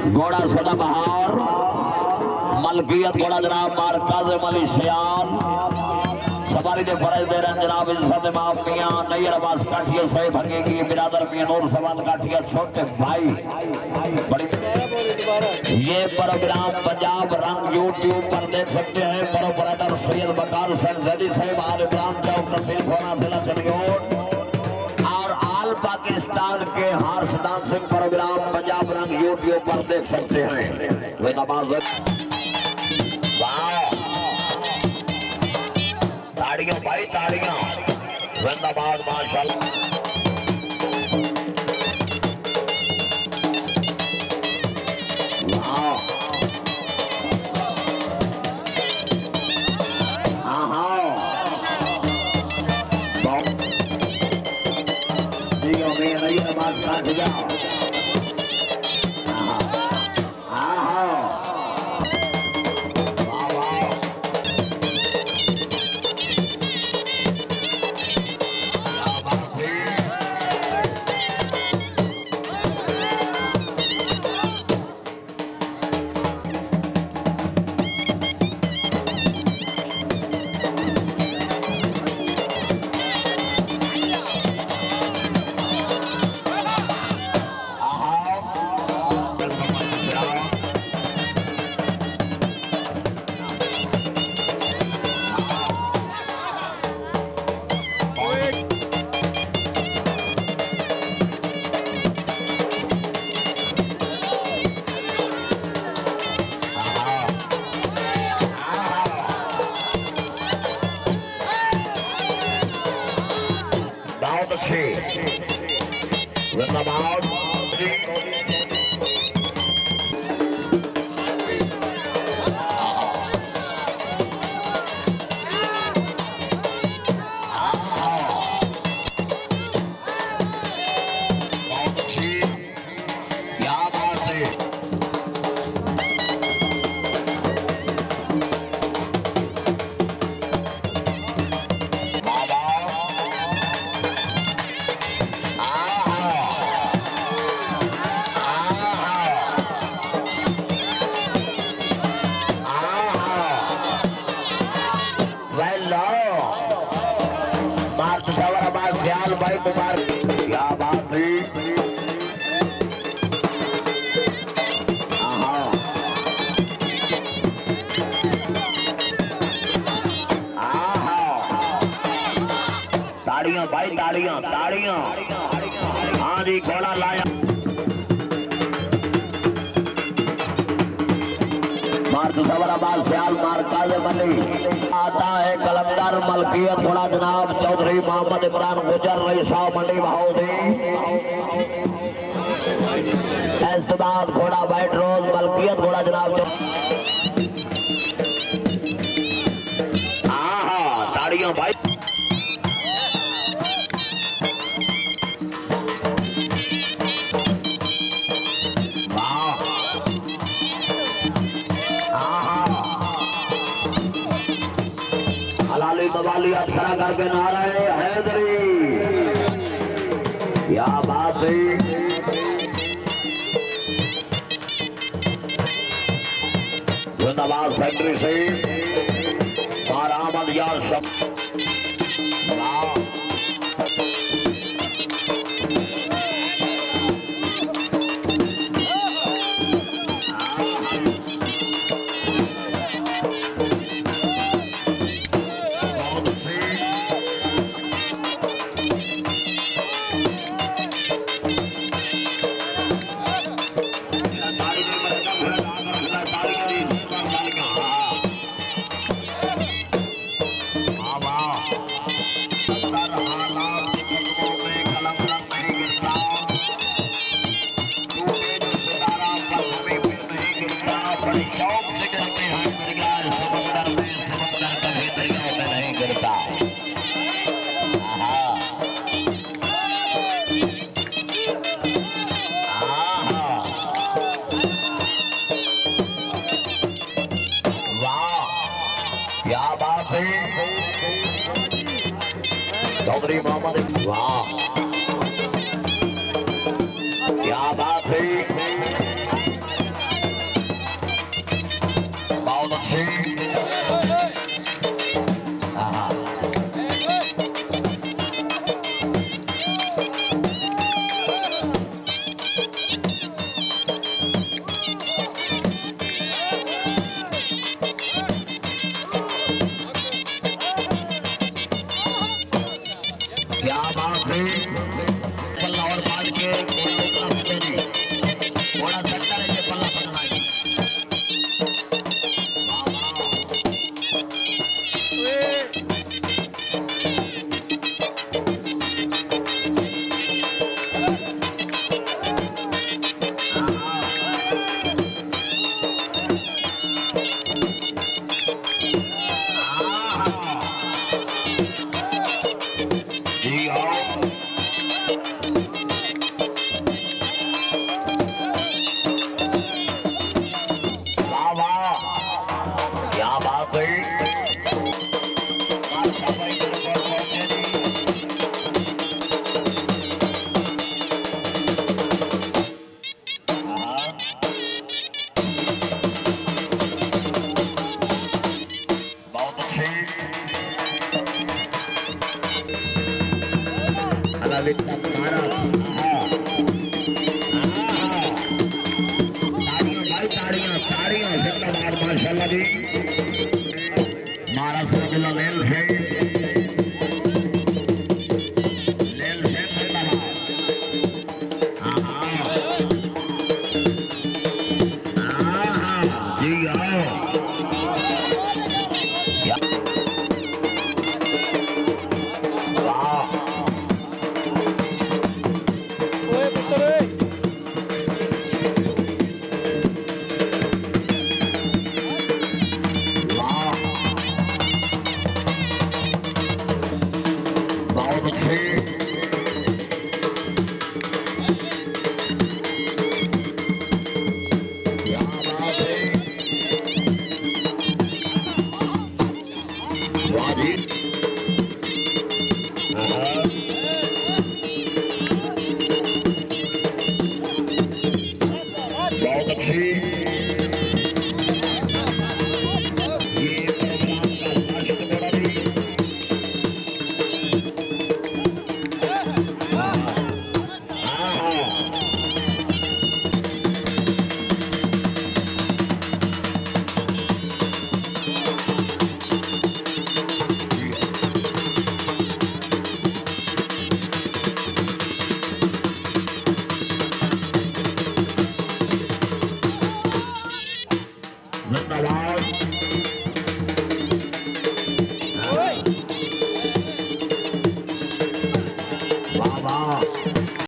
घोड़ा सदाबहार मलकियत घोड़ा जनाब मार्कज मलिशियान सवारी दे फरज दे रहे जनाब इज्जत इमाम मियां नैयर अब्बास काठिया सैयद हकीकी बिरादर मियां नूर सवाद काठिया छोटे भाई बड़ी ये प्रोग्राम पंजाब रंग यूट्यूब पर देख सकते हैं। प्रोपराइटर सैयद बकार हुसैन जैदी साहब आल इब्राहिम चौक तहसील होना जिला चंडीगढ़ और आल पाकिस्तान के हार्स डांसिंग प्रोग्राम पंजाब रंग यूट्यूब पर देख सकते हैं। वे नमाज ताड़ियां भाई ताड़ियां जिंदाबाद माशाल्लाह। भाई कुमार क्या बात है। ताड़ियां भाई ताड़ियां ताड़ियां। हाँ जी घोड़ा लाया सवराबाद सियाल मार्काज बनी आता है कलंदर मलकियत घोड़ा जनाब चौधरी मोहम्मद इमरान गुजर रही शाह मंडी बहाउदी इस्तेमाल घोड़ा वाइट रोज मलकियत घोड़ा जनाब ताड़ियों भाई बवाली खड़ा करके नारायण हैदरी क्या बात है। जिंदाबाद फैक्ट्री से आरामद यार सब चौधरी मोहम्मद वाह क्या बात है। धन्यवाद।